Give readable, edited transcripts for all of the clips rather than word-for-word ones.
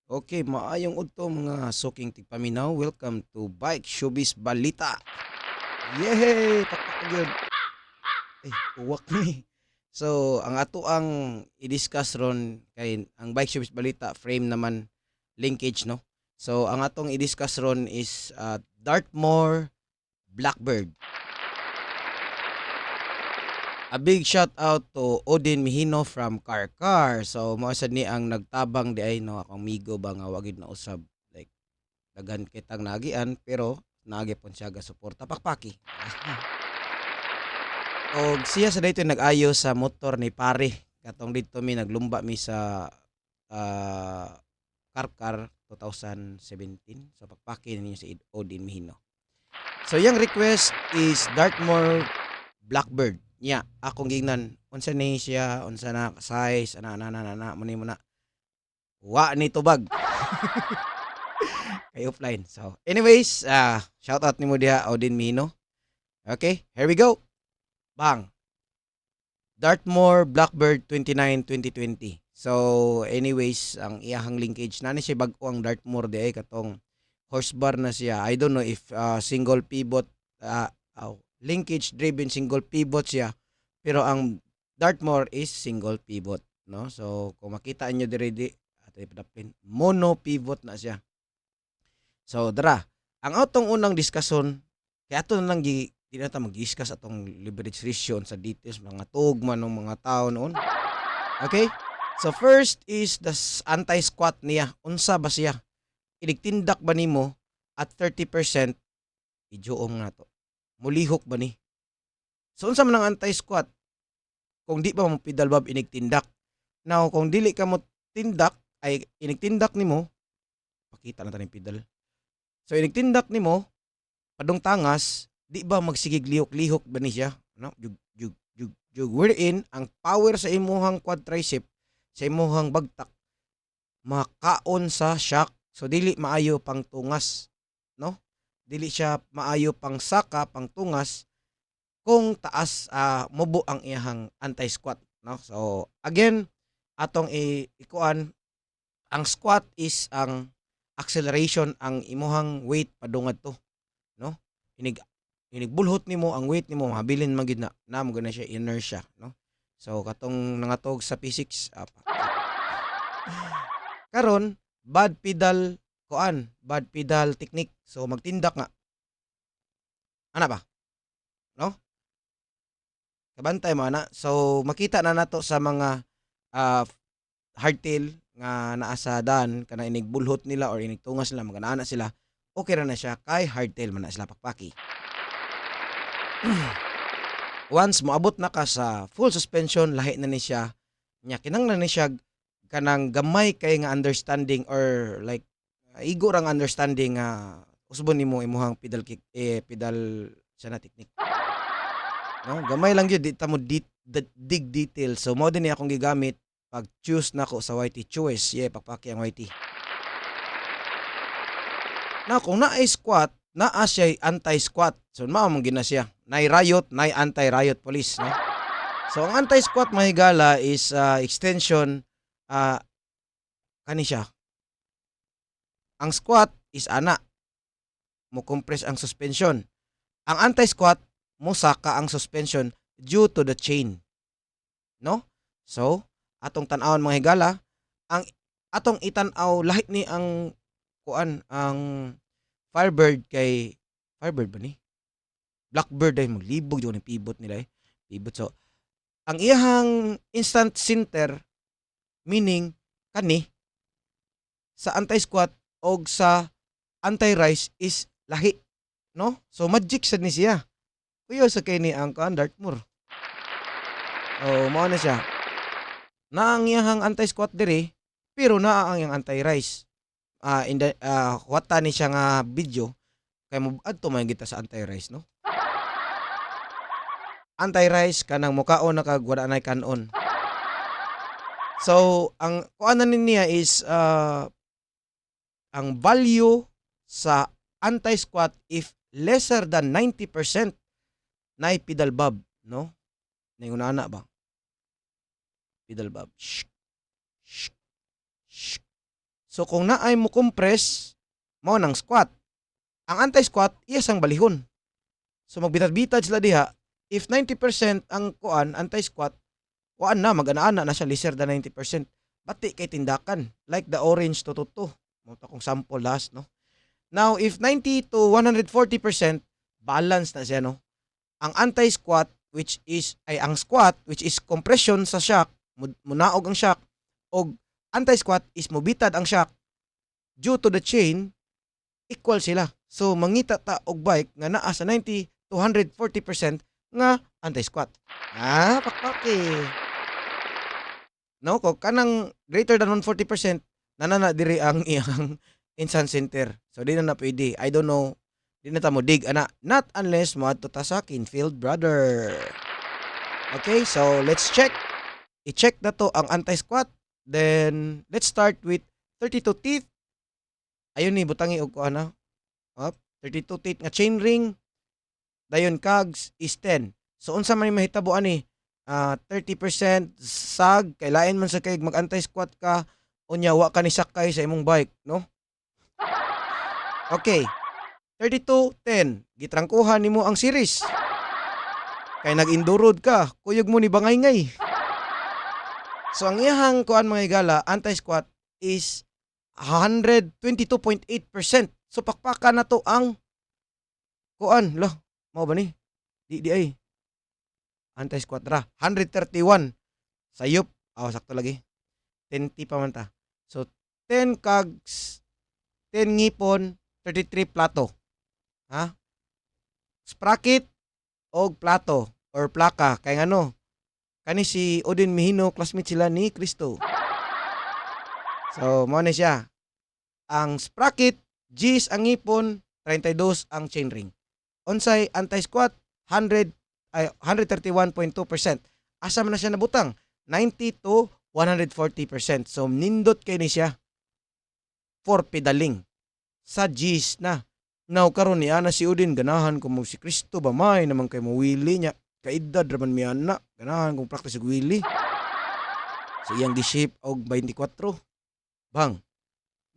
Okay, maayong udto mga suking tigpaminaw. Welcome to Bike Showbiz Balita. Yehey! Pakpak na gyud. Uwak ni. So, ang ato ang i-discuss ron kay ang Bike Showbiz Balita frame naman linkage no. So, ang atong i-discuss ron is Dartmoor Blackbird. A big shout out to Odin Mihino from Karkar. So, mao sad ni ang nagtabang di ay no akong migo ba nga wagid na usab like daghan kitang nagian pero naagi pon siya ga suporta pakpaki. Og siya sa daytoy nag-ayo sa motor ni pare. Katong dito mi naglumba mi sa ah, Karkar 2017. So pakpaki ninyo si Odin Mihino. So yung request is Dartmoor Blackbird. Nya akong gingnan unsa ni siya, unsa na size, ana mo ni mo na. Wa ni tubag. Kay offline. So anyways, shout out nimo diha Odin Mihino. Okay, here we go. Bang. Dartmoor Blackbird 29-2020. So anyways, ang iyahang linkage na ni siya bag-o ang Dartmoor di ay katong horsebar na siya. I don't know if single pivot linkage driven single pivot siya. Pero ang Dartmoor is single pivot, no? So kung makita niyo diri di mono pivot na siya. So dara, ang atong unang diskusyon kaya ato na lang di na ta mag-discuss atong leverage ratio sa details mga tugma ng mga tao noon. Okay? So first is the anti-squat niya. Unsa ba siya? Iligtindak ba nimo at 30% ijoom na to. Mulihok ba ni? So unsa man ang anti-squat? Kung di pa mo pedal bob inigtindak. Now kung dili ka mo tindak ay inigtindak nimo, pakita na taning pedal. So inigtindak nimo padung tangas, di ba magsigig lihok-lihok ba ni siya? No? Jug. Wherein, ang power sa imuhang quad tricep, sa imuhang bagtak, makaon sa shock. So, dili maayo pang tungas. No? Dili siya maayo pang saka, pang tungas, kung taas mubo ang iyahang anti-squat. No? So, again, atong ikuan, ang squat is ang acceleration ang imuhang weight padungad to, no? Inig inigbulhot nimo ang weight nimo mabilin man gid na mo na siya inertia, no? So katong nangatog sa physics karon bad pedal technique. So magtindak nga ana ba, no? Kabantay mo ana. So makita na nato sa mga ah, hardtail nga naa sa daan kana inigbulhot nila or inigtungas nila magana sila, okay ra na siya kay hardtail man na sila pakpaki. Once moabot na ka sa full suspension lahi na ni siya nya kinahanglan ni siya kanang gamay kay nga understanding or like igo rang understanding nga usbon nimo imuhang pedal kick pedal siya na technique, no? Gamay lang gyud di ta mo dig detail. So mao din ni akong gigamit pag choose nako sa YT choice pakpaki ang YT. Now kung naay squat naa siya anti-squat. So mao man gina siya. Nay riot, nay anti-riot police, no? So ang anti-squat mahigala is extension uh, kani siya. Ang squat is ana mo compress ang suspension. Ang anti-squat mo saka ang suspension due to the chain, no? So atong tan-awon mga higala, ang atong itan-aw lahi ni ang kuan ang Firebird kay Firebird ba ni? Blackbird ay maglibog yung pivot nila eh. Pivot. So, ang iyahang instant center meaning kani sa anti-squat o sa anti-rise is lahi, no? So magic sad ni siya. Kuyo sa kay ni ang Dartmoor. Oh, mao na siya. Na ang iyahang anti-squat diri pero naa ang iyang anti-rise. In the wata ni siya nga video kay mo adto man kita sa anti-rise, no? Anti-rise kanang mukaon na kag wala nay kanon. So, ang kuanan niya is ang value sa anti-squat if lesser than 90% na pedal bob, no? Ningon ana ba? Pedal bob. Shh, shh, shh. So kung naay mo compress, mao nang squat. Ang anti-squat iya sang balihon. So magbitad-bitad sila diha. If 90% ang kuan anti-squat, kuan na mag-ana-ana na siya lesser than 90%. Bati kay tindakan like the orange tututo. Mo ta kung sample last no. Now if 90 to 140%, balance na siya no. Ang anti-squat which is ay ang squat which is compression sa shock, munaog ang shock, og anti-squat is mobitad ang shock due to the chain, equal sila. So mangita ta og bike nga naa sa 90 to 140% nga anti-squat. Pakpaki. No, kung kanang greater than 140%, nanana diri ang iyang instant center. So di na pwede. I don't know. Di na ta mo dig ana. Not unless mo adto ta sa Kinfield brother. Okay, so let's check. I-check na to ang anti-squat. Then let's start with 32 teeth. Ayun ni butangi og kuana. 32 teeth nga chain ring. Dayon cogs is 10. So unsa man mahitabo ani? 30% sag kay lain man sa kay mag anti-squat ka unya wa ka ni sakay sa imong bike, no? Okay. 32-10. Gitrangkuhan nimo ang series. Kay nag-endurod ka, kuyog mo ni bangay-ngay. So ang iyahang kuan mga higala, anti-squat is 122.8%. So pakpaka na to ang kuan, lo. Mao ba ni? Di ay. Anti-squat ra. 131. Sayop. Sakto lagi. 10 pa man ta. So 10 cogs, 10 ngipon, 33 plato. Sprocket og plato or plaka kay ngano kani si Odin Mihino classmate sila ni Cristo. So mo na siya. Ang sprocket G's ang ngipon, 32 ang chain ring. Unsay anti-squat 131.2%. Asa man na siya nabutang? 90 to 140%. So nindot kay ni siya for pedaling sa G's na. Now karon ni ana si Udin ganahan ko mo si Kristo ba may naman kay mo willy niya kaedad raman mi ana ganahan kong practice og willy. So iyang gi-shape og 24. Bang.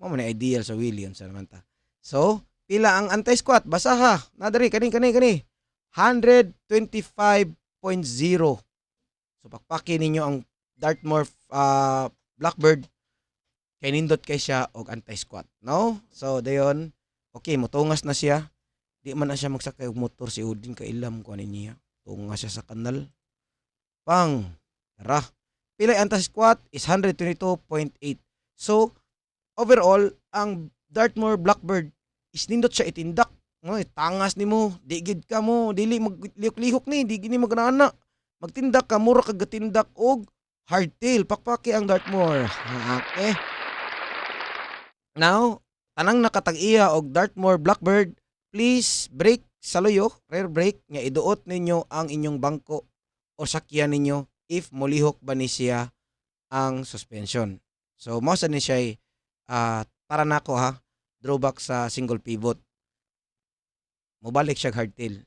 Mo man ideal sa willy unsa naman ta. So pila ang anti-squat? Basaha. Nadari kani. 125.0. So pakpaki ninyo ang Dartmoor Blackbird kay nindot kay siya og anti-squat, no? So dayon, okay, motungas na siya. Di man na siya magsakay og motor si Udin kay ilam ko ani niya. Tungas siya sa kanal. Pang. Tara. Pila ang anti-squat is 122.8. So overall, ang Dartmoor Blackbird is nindot siya itindak. No, tangas nimo, di gid ka mo, dili maglihok-lihok ni, di gini magnana. Magtindak ka, mura kag gatindak og hardtail. Pakpaki ang Dartmoor. Okay. Now, tanang nakatag-iya og Dartmoor Blackbird, please brake sa loyo, rear brake, nga iduot ninyo ang inyong bangko o sakyan ninyo if molihok ba ni siya ang suspension. So, mo sa ni siya para nako drawback sa single pivot. Mobalik siya hardtail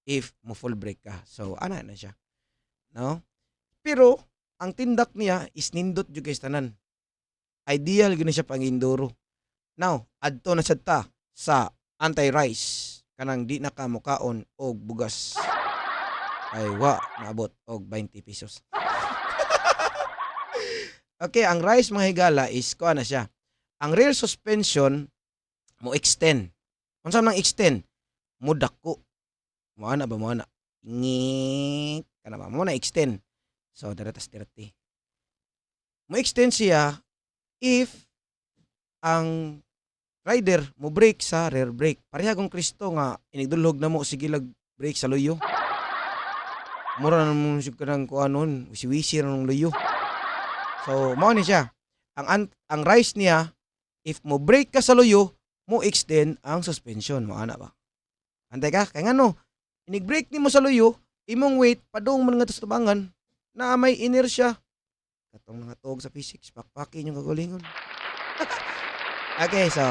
if mo full brake ka. So, ana na siya. No? Pero, ang tindak niya is nindot jud kay tanan. Ideal gani siya pang enduro. Now, adto na sad ta sa anti-rise kanang di na ka mukaon og bugas. Ay wa naabot og 20 pesos. Okay, ang rise mga higala is kuha na siya. Ang rear suspension mo extend. Unsa man ang extend? Mo dako. Mo ana. Ngik kana ba mo na extend. So daratas 30. Mo extend siya if ang rider mo brake sa rear brake. Pareha kung Kristo nga inigdulhog na mo sige lag brake sa luyo. Mura na mo sig kanang kuanon, wisi-wisi ra ng luyo. So mao ni siya. Ang rise niya if mo brake ka sa luyo, mo extend ang suspension mo ana ba. Antay ka kay ngano? Inig-brake nimo sa luyo, imong weight padung man nga sa tubangan na may inertia. Katong nga tuog sa physics, pakpaki yung kagalingon. Okay, so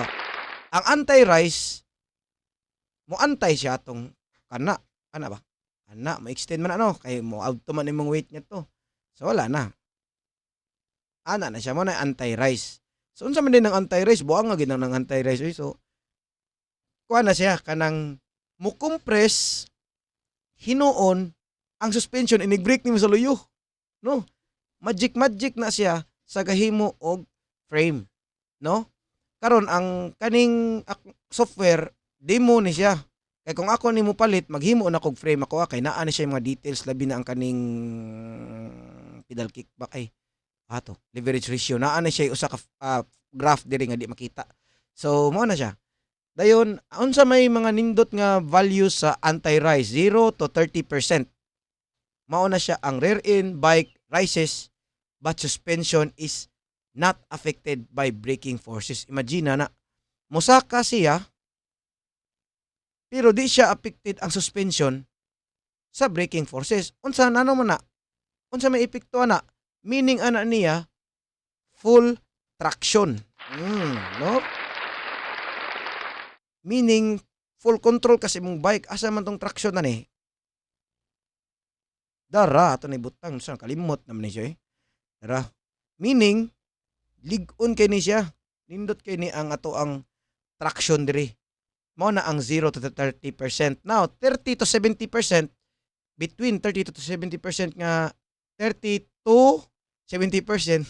ang anti-rise mo antay siya atong kana ba? Ana, ma-extend man ano kay mo auto man imong weight niya to. So wala na. Ana na siya mo na anti-rise. So unsa man din ang anti-rise, buang nga gid ang anti-rise oy. So kuha na siya kanang mo compress hinuon ang suspension inig-break nimo sa luyo, no? Magic na siya sa gahimo og frame, no? Karon ang kaning software demo ni siya. Kay kung ako nimo palit maghimo na kog frame ako kay naa ni siya yung mga details labi na ang kaning pedal kickback ay ato leverage ratio naa ni siya usa ka graph diri nga di makita. So mo na siya. Dayon unsa may mga nindot nga values sa anti-rise 0 to 30%. Mao na siya ang rear end bike rises but suspension is not affected by braking forces. Imagine na musaka siya pero di siya affected ang suspension sa braking forces. Unsa nano man na? Unsa may epekto ana? Meaning ana niya full traction. No? Meaning full control kasi mong bike asa man tong traction na ni. Dara ato ni butang sa kalimot naman ni siya. Dara. Meaning ligon kay ni siya. Nindot kay ni ang ato ang traction diri. Mao na ang 0 to 30%. Now, 30 to 70%, between 30 to 70% nga 30 to 70%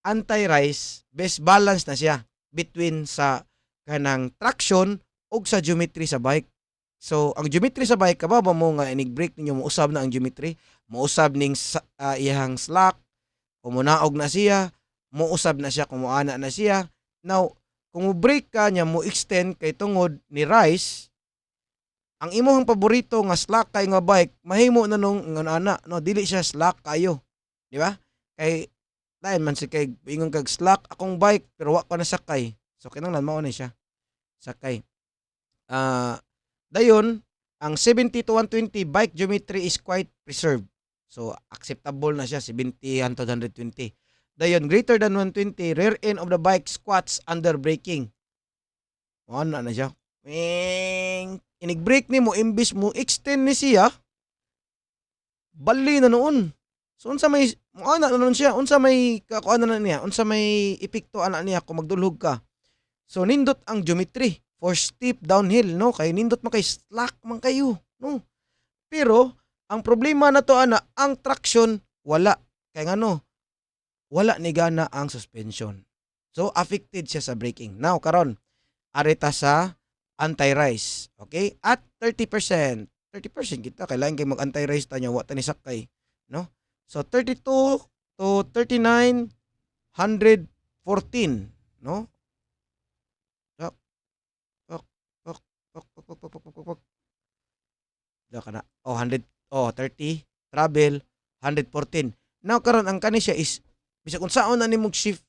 anti-rise, best balance na siya between sa kanang traction ug sa geometry sa bike. So, ang geometry sa bike, kababa mo nga inig-brake ninyo, mausab na ang geometry, mausab ning iyang slack, kumunaog na siya, mausab na siya, kumuana na siya. Now, kung mo-brake ka niya, mo-extend kay tungod ni rise, ang imong paborito nga slack kay nga bike, mahimo na nung ana, no, dili siya slack kayo. Di ba? Kay dahil man si kay ingon kag slack akong bike pero wa ko na sakay. So kinahanglan mao ni siya. Sakay. Dayon, ang 70 to 120 bike geometry is quite preserved. So acceptable na siya 70 hangtod 120. Dayon, greater than 120, rear end of the bike squats under braking. Ano na siya? Inig-brake ni mo, imbis mo, extend ni siya, bali na noon. So, unsa may, ano na noon siya, unsa may, kakuan na niya, unsa may epekto ana niya kung magdulhog ka. So, nindot ang geometry for steep downhill, no? Kay nindot man kay slack man kayo, no? Pero, ang problema na to, ana, ang traction, wala. Kaya ano, wala ni gana ang suspension. So, affected siya sa braking. Now, karon arita sa anti-rise. Okay? At 30%. 30% kita. Kailangan kayo mag-anti-rise ta niya. Wata ni sakay. No? So, 32 to 39, 114. No? Oh, 100. Oh, 30. Travel. 114. Now, karon ang kani siya is bisag unsaon na nimog shift.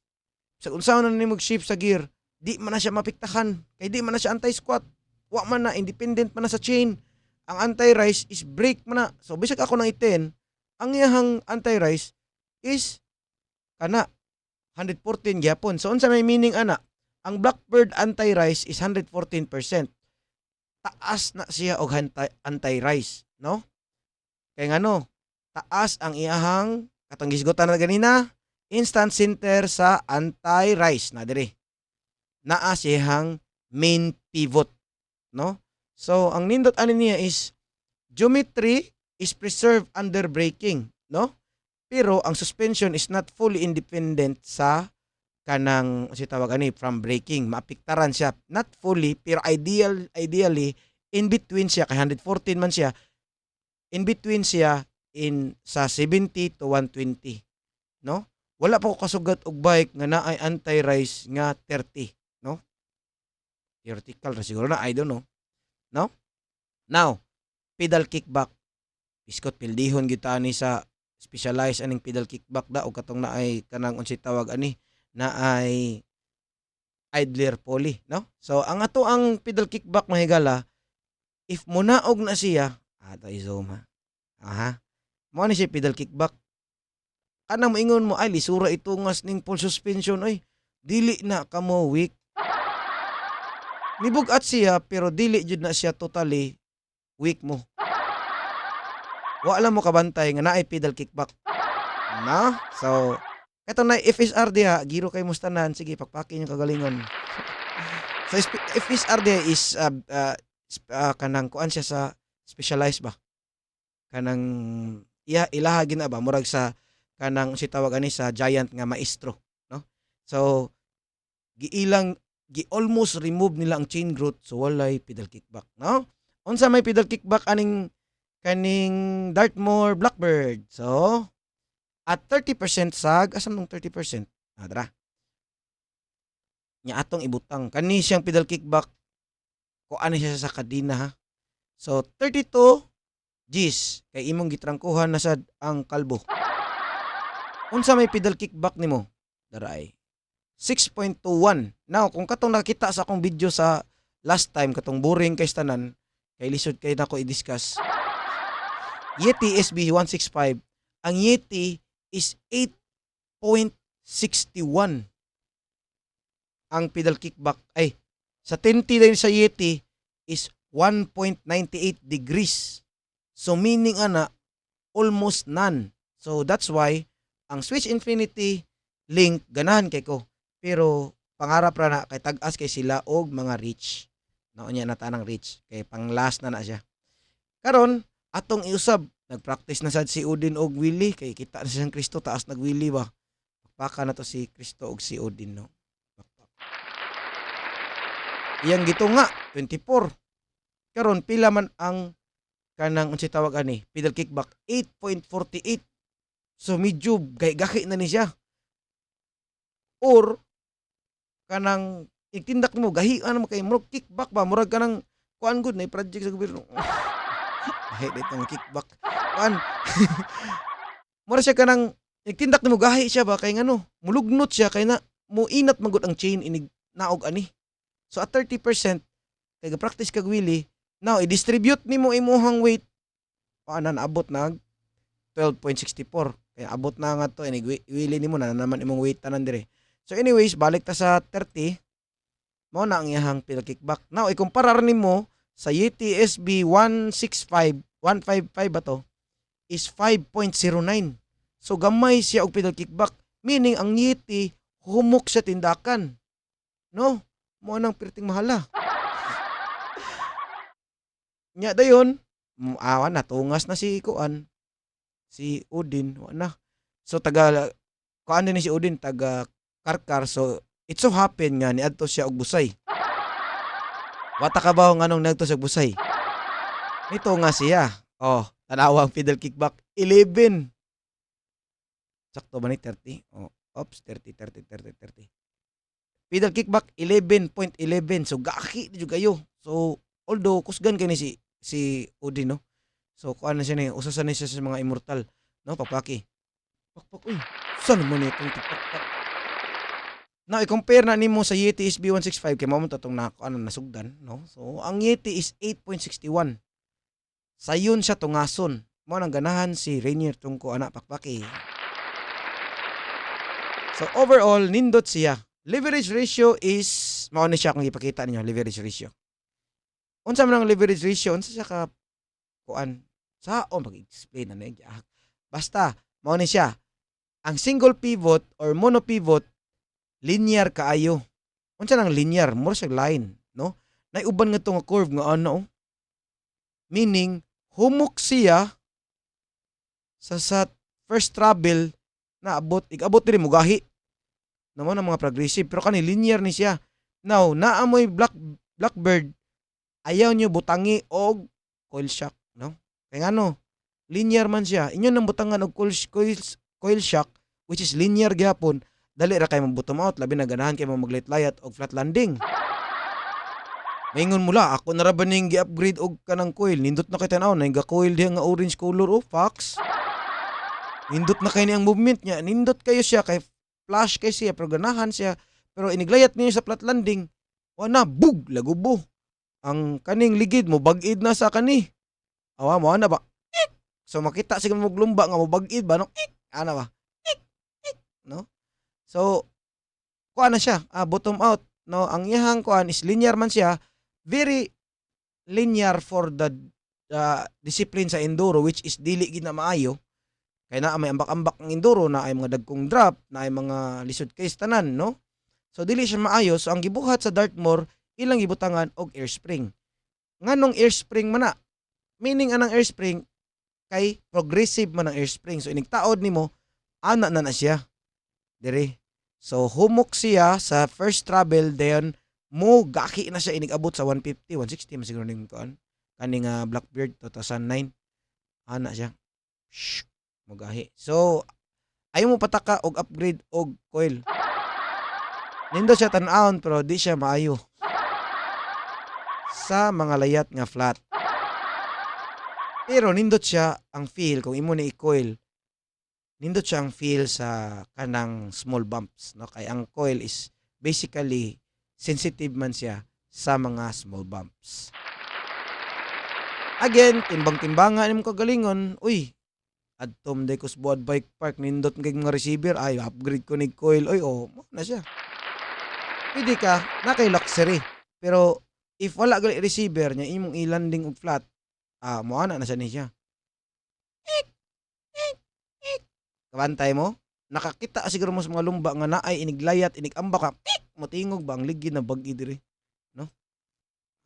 Bisag unsaon na nimog shift sa gear, di man na siya mapiktahan. Kay di man na siya anti-squat. Wa man na independent man na sa chain. Ang anti-rise is brake man na. So bisag ako nang iten, ang iyahang anti-rise is kana 114 gyapon. So unsa may meaning ana? Ang Blackbird anti-rise is 114%. Taas na siya og anti-rise, no? Kay ngano, taas ang iyahang katong gisgotan na ganina, instant center sa anti-rise na diri. Naa siyang main pivot, no? So ang nindot ani niya is geometry is preserved under braking, no? Pero ang suspension is not fully independent sa kanang si tawag ani from braking. Maapektaran siya, not fully pero ideally in between siya kay 114 man siya. In between siya in sa 70 to 120, no? Wala pa ko kasugat og bike nga naay anti-rise nga 30, no? Theoretical ra siguro na, I don't know. No? Now, pedal kickback. Iskot pildihon gyud ani sa specialized aning pedal kickback da og katong naay kanang unsay tawag ani naay idler pulley, no? So ang ato ang pedal kickback mahigala if munaog na siya, ato i-zoom ha. Aha. Mo ni siya pedal kickback. Kanang moingon mo ay lisura itungas ning full suspension ay dili na kamo weak. Nibugat siya pero dili jud na siya totally weak mo. Wa lang mo kabantay nga naay pedal kickback. Na? So Kato na FSR diha, giro kay mustanan, sige pakpakin yung kagalingon. So FSR diha is kanang kuan siya sa specialized ba? Kanang ilaha gina ba murag sa kanang si tawag ani sa giant nga maestro, no? So giilang almost remove nila ang chain growth so walay pedal kickback, no? Unsa may pedal kickback aning kaning Dartmoor Blackbird. So at 30% sag, asan nung 30%? Dara. Nya atong ibutang kani siyang pedal kickback ko ano siya sa kadina ha. So 32 G's kay imong gitrangkuhan na sad ang kalbo. Unsa may pedal kickback nimo? Daray. 6.21. Now, kung katong nakita sa akong video sa last time, katong boring kay tanan, kay lisod kay nako i-discuss. Yeti SB165, ang Yeti is 8.61. Ang pedal kickback ay sa 10T din sa Yeti is 1.98 degrees. So meaning ana almost none. So that's why ang Switch Infinity Link ganahan kay ko. Pero pangarap ra na kay tag-as kay sila og mga reach. Naunya na tanang reach kay pang last na siya. Karon atong iusab nagpractice na sad si Odin og Willie kay kita na siyang Kristo taas nag-Willie ba. Pakpaka na to si Kristo og si Odin no. Iyang gito nga 24. Karon pila man ang kanang unsay tawag ani pedal kickback 8.48. So medyo gay-gaki na ni siya. Or kanang itindak mo gahi ano kay murag kickback ba murag kanang kuan gud na project sa gobyerno. Gahi dito ng kickback. Kuan. Mura siya kanang itindak mo gahi siya ba kay ngano mulugnot siya kay na muinat magud ang chain inig naog ani. So at 30% kay ga-practice kag Willie, now i-distribute nimo imong weight ana naabot na 12.64. Kaya abot na nga to inig Willie nimo na naman imong weight tanan dire. So anyways, balik ta sa 30. Mao na ang iyahang pedal kickback. Now ikumparar nimo sa Yeti SB 165 ba to is 5.09. So gamay siya og pedal kickback, meaning ang Yeti humok sa tindakan. No? Mo nang perting mahala. Nya dayon, awan na tungas na si Kuan. Si Odin, na. So taga kuan din si Odin taga Karkar, so it so happen nga ni adto siya og Busay. Wata ka ba nganong nagto sa Busay? Nito nga siya. Oh, tanawa ang pedal kickback 11. Sakto ba ni 30? Oh, oops, 30. Pedal kickback 11.11. So gaki di kayo. So although kusgan kay ni si Odin no. So kuan na siya ni usasan na siya sa mga immortal, no, papaki. Pakpak uy. Saan mo ni itong tikpak? Now, i-compare na nimo sa Yeti SB165 kay mao tong nasugdan, no? So, ang Yeti is 8.61. Sayon siya tungason. Mao nang ganahan si Rainier tungko ana pakpaki. So, overall nindot siya. Leverage ratio is mao ni siya kung ipakita ninyo leverage ratio. Unsa man ang leverage ratio? Unsa siya ka kuan? Sa mag-explain na niya. Basta mao ni siya. Ang single pivot or mono pivot linear kaayo. Unsa nang linear? More siya line, no? Naiuban nga to nga curve nga ano. Meaning humok siya sa first travel na igabot diri mo gahi. Naman ang mga progressive pero kani linear ni siya. Now, naamoy Blackbird ayaw nyo butangi og coil shock, no? Kaya ngano, linear man siya. Inyo nang butangan og coil shock which is linear gyapon. Dali ra kay mag-bottom out, labi na ganahan kay mag-layat og flat landing. Maingon mula, ako na ra ba ning gi-upgrade og kanang coil? Nindot na kay tan-aw na nga coil diha nga orange color oh, fox. Nindot na kay niyang movement niya. Nindot kayo siya kay flash kay siya pero ganahan siya. Pero iniglayat niyo sa flat landing, wala bug lagubo. Ang kaning ligid mo bagid na sa kani. Awa mo ana ba? So makita sig mo glumba nga mo bagid ba no? Ana ba? No? So, kuan na siya, bottom out. No, ang iyahang kuan is linear man siya, very linear for the discipline sa enduro which is dili gid na maayo. Kay naa may ambak-ambak ang enduro, na ay mga dagkong drop, na ay mga lisod case tanan, no? So dili siya maayo. So ang gibuhat sa Dartmoor ilang gibutangan og air spring. Nganong air spring man na? Meaning anang air spring kay progressive man ang air spring. So inigtaod nimo ana na siya dire. So humok siya sa first travel, then mo gaki na siya inigabot sa 150, 160 man siguro ning kuan. Kaning Blackbird 2009 ana siya. Shh, mo gahi. So ayaw mo pataka og upgrade og coil. Nindo siya tan-awon pero di siya maayo sa mga layat nga flat. Pero nindot siya ang feel kung imo ni i-coil. Nindot siya ang feel sa kanang small bumps, no? Kay ang coil is basically sensitive man siya sa mga small bumps. Again, timbang-timbangan nimo kagalingon. Uy, adtom day ko sa Buad Bike Park, nindot kay mga receiver, ay upgrade ko ni coil. Oy, oh, mo na siya. Pwede ka na kay luxury. Pero if wala gali receiver nya imong i-landing og flat, mo ana na siya ni siya. Kabantay mo? Nakakita siguro mo sa mga lumba nga naay iniglayat, inigamba ka, motingog ba ang ligi na bag-i diri, no?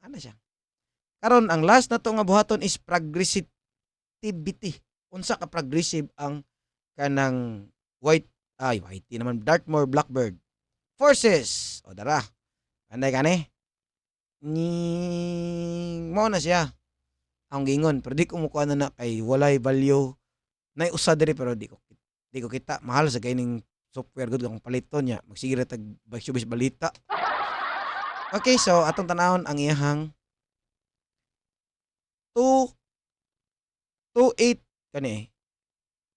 Ana siya. Karon ang last na to nga buhaton is progressivity. Unsa ka progressive ang kanang white naman Dartmoor Blackbird. Forces. O dara. Anday kani. Mao na siya. Ang gingon, pero di ko mukuha na kay walay value. Nay usa diri pero di ko kita. Mahal sa gaining software gud kung paliton niya. Magsigire tag bagsubis balita. Okay, so atong tanawon ang iyahang 28 kani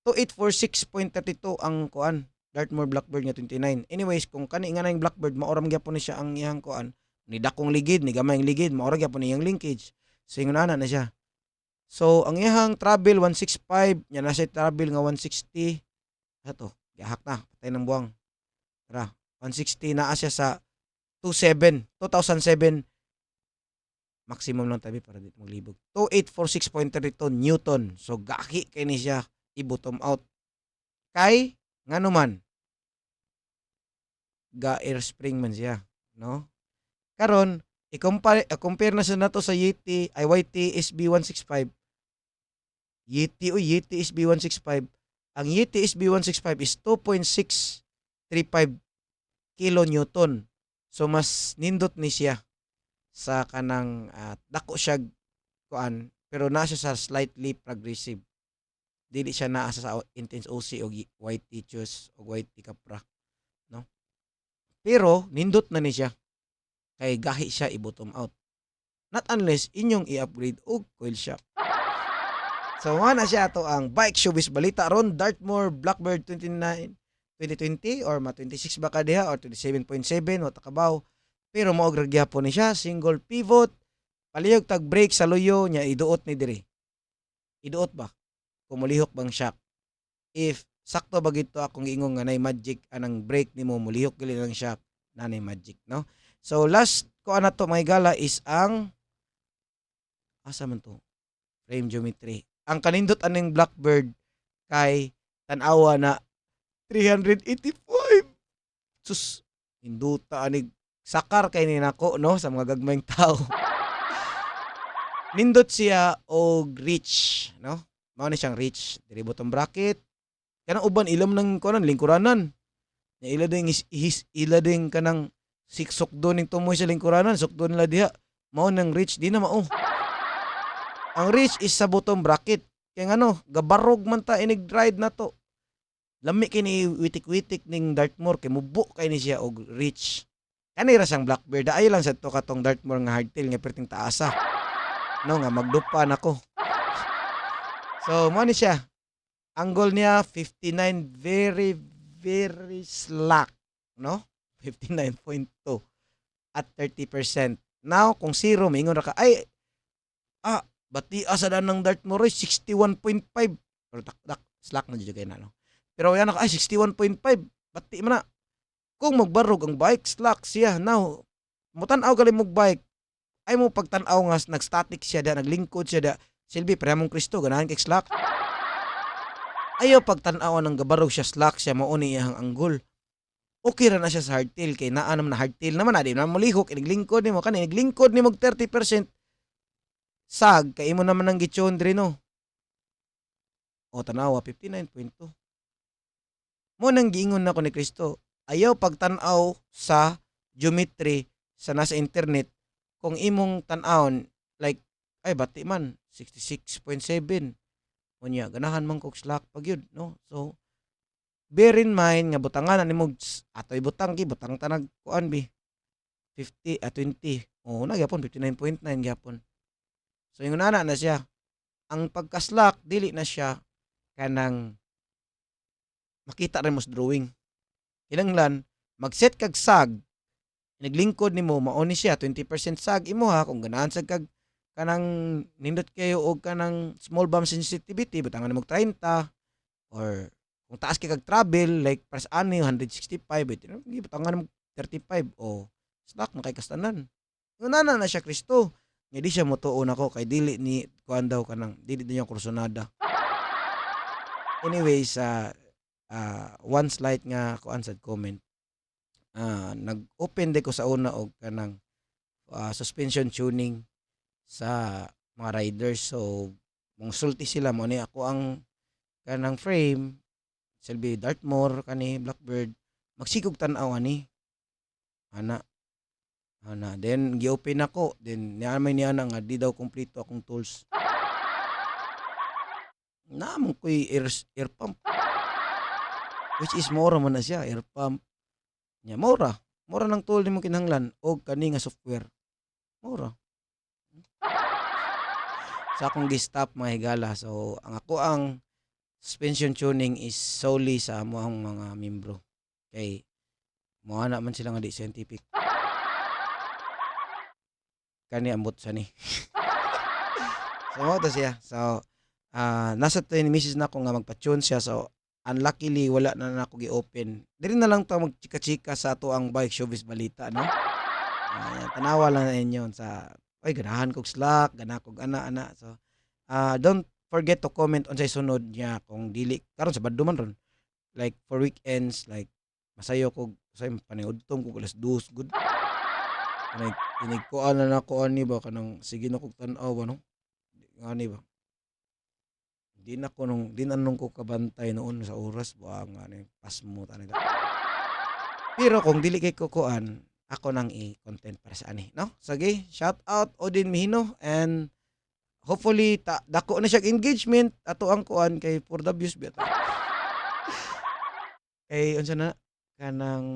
2846.32 ang kuan Dartmoor Blackbird nga 29. Anyways, kung kani nga na yung Blackbird, maoram gyapon ni siya ang iyang kuan. Ni dakong ligid, ni gamayng ligid, maoram gyapon ni iyang linkage. So ingon na siya. So ang iyang travel 165, nya na siya travel nga 160. Ato, gihak na, patay ng buwang. Tara, 160 naa siya sa 2007 maximum lang tabi para dito maglibog. 2846.32 Newton. So gaki kay ni siya i-bottom out. Kay ngano man ga air spring man siya, no? Karon i-compare na sa nato sa Yeti YT SB165. Yeti SB165. Ang Yeti SB165 is 2.635 kilonewton. So mas nindot ni siya sa kanang dako siya kuan, pero naa siya sa slightly progressive. Dili siya naa sa intense OC o YT choose o YT Capra, no? Pero nindot na ni siya kay gahi siya i-bottom out. Not unless inyong i-upgrade og coil shock. So na siya to ang bike showbiz balita ron Dartmoor Blackbird 29 2020 or 26 ba ka diha or 27.7 wa takabaw. Pero mao gyapon ni siya, single pivot, palihog tag brake sa luyo nya iduot ni diri. Iduot ba? Kung mulihok bang shock. If sakto ba gito akong giingong nga nay magic anang brake nimo mulihok gali lang shock na nay magic, no? So last ko ana to mga gala is ang asa man to? Frame geometry. Ang kanindot aning Blackbird kay tan-awa na 385. Sus, induta anig sakar kay ni nako, no, sa mga gagmayng tao. Nindot siya og reach, no? Mao ni siyang reach diri bottom bracket. Kanang uban ilam ng kunan lingkuranan. Nya ila ding kanang siksok do ning tumoy sa lingkuranan, sukdo nila diha. Mao nang reach di na mao. Ang reach is sa bottom bracket. Kaya ngano, gabarog man ta inig ride na to. Lami kini witik-witik ning Dartmoor kay mubo kay ni siya og reach. Kanira siyang Blackbird. Ayo lang sa to katong Dartmoor nga hardtail nga perting taasa. No nga magdupa nako. So mo ni siya. Angle niya 59, very very slack, no? 59.2 at 30%. Now kung zero mingon ra ka ay bati asa dan ng Dartmoor 61.5. Pero tak slack na jud kay na, no? Pero yan ay 61.5 bati man na. Kung magbarog ang bike, slack siya. Now, mutan-aw gali mong bike, ay mo pagtan-aw nga nag-static siya da, naglingkod siya da. Silbi, pre mong Kristo, ganahan kay slack. Ayaw pagtan-aw ng gabarog siya slack siya mao ni iyang anggol. Okay ra na siya sa hardtail kay naa naman na hardtail naman na di na molihok iniglingkod nimo kani iniglingkod nimo 30% sag kay imo naman ang gichondre no. O tanawa 59.2. Mo nang giingon nako ni Kristo. Ayaw pagtan-aw sa geometry sa nasa internet kung imong tan-awon like ay bati man 66.7 unya ganahan man kog slack pag yun no. So bear in mind nga butangan nimo atoy butang gi butang tanag kuan bi 50 20 o na gyapon 59.9 gyapon. So ingon ana na siya ang pagka-slack dili na siya kanang makita rin mo sa drawing. Kinahanglan mag-set kag sag naglingkod nimo mao ni siya 20% sag imo ha kung ganahan sa kag kanang nindot kayo og kanang small bump sensitivity butangan nimo 30 or kung taas kay kag travel like pares ani 165 butangan nimo 35 o slack na kay kastanan. Ngunana na siya Kristo. Nga di siya motuon ako kay dili ni kuan daw kanang dili niya kursonada. Anyways, one slide nga kuan sad comment. Nag-open de ko sa una og kanang suspension tuning sa mga riders. So, mong sulti sila mo ni ako ang kanang frame Selby Dartmoor kani Blackbird magsigog tan-aw ani. Ana then gi-open ako then niamay niya na nga di daw kompleto akong tools. Naman ko'y air pump. Which is mura man na siya, air pump. Nya mura. Mura ng tool nimo kinahanglan og kani nga software. Mura. Sa akong gi-stop mga higala. So ang suspension tuning is solely sa amoang mga membro. Kay mo ana man sila nga di scientific. Kani ambot sa ni. So mo to siya. So nasa 10 misis na ako nga magpa-tune siya. So unluckily wala na ako gi-open. Diri na lang to magchika-chika sa ato ang bike showbiz balita no. Tanawa lang na inyo sa oy ganahan kog slack, ganahan kog ana. So don't forget to comment on sa sunod niya kung dili karon sa baddo man ron. Like for weekends like masayo kog say paniudtong kog alas 2 good. Inig ko na nako ani ba kanang sige na kog tan-aw no. Ngani ba? Di anong ko kabantay noon sa oras ba nga ni pasmo tani. Pero kung dili kay kukuan, ako nang i-content para sa ani, no? Sige, shout out Odin Mihino and hopefully dako na siya engagement ato ang kuan kay for the views beta. Kay unsa na kanang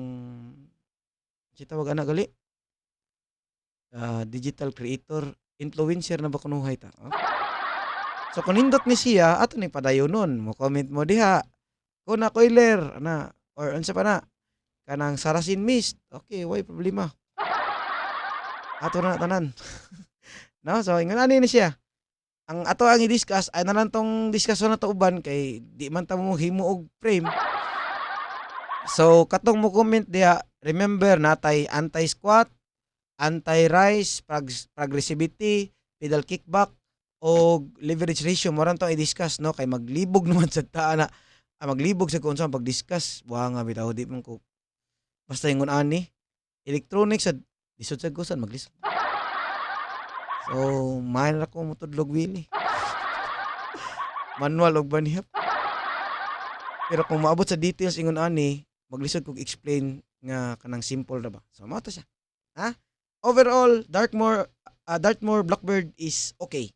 si tawag ana gali? Digital creator, influencer na ba kunuhay ta? Oh? So kung nindot ni siya ato ni padayonon mo comment mo diha. Kung na Coiler ana or unsa pa na kanang Sarasin Mist. Okay, why problema. Ato na tanan. No, so ingon ani ni siya. Ang ato ang i-discuss ay nalang tong discussion na to uban kay di man ta mo himo og frame. So katong mo comment diha, remember natay anti-squat, anti-rise, progressivity, pedal kickback o leverage ratio mo ran to i-discuss no kay maglibog naman sa taana maglibog sa kung saan pag-discuss wa nga bitaw di man ko basta ingon ani electronics sa lisod sa gusan maglisod so minor ako motudlog wili manual og banhip pero kung maabot sa details ingon ani maglisod kog explain nga kanang simple ra ba so mao to siya ha overall Dartmoor Blackbird is okay.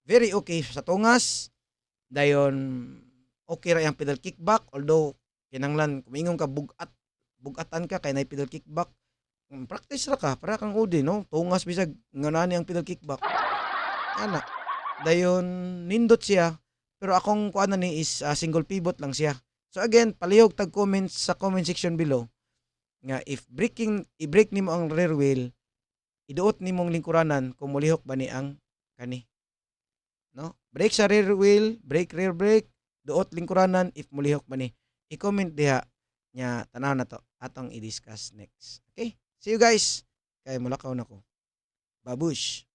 Very okay sa tungas. Dayon okay ra yang pedal kickback although kinanglan kumingon ka bugatan ka kay nay pedal kickback. Practice ra ka para kang udi no. Tungas bisag nganani ang pedal kickback. Ana. Dayon nindot siya pero akong kuan na ni is single pivot lang siya. So again, palihog tag comments sa comment section below nga if i-break nimo ang rear wheel, iduot nimong lingkuranan kung mulihok ba ni ang kani. No? Brake sa rear wheel, rear brake, duot lingkuranan if mulihok man ni. I-comment diha nya tanaw na to atong i-discuss next. Okay? See you guys. Kay mulakaw na ko. Babush.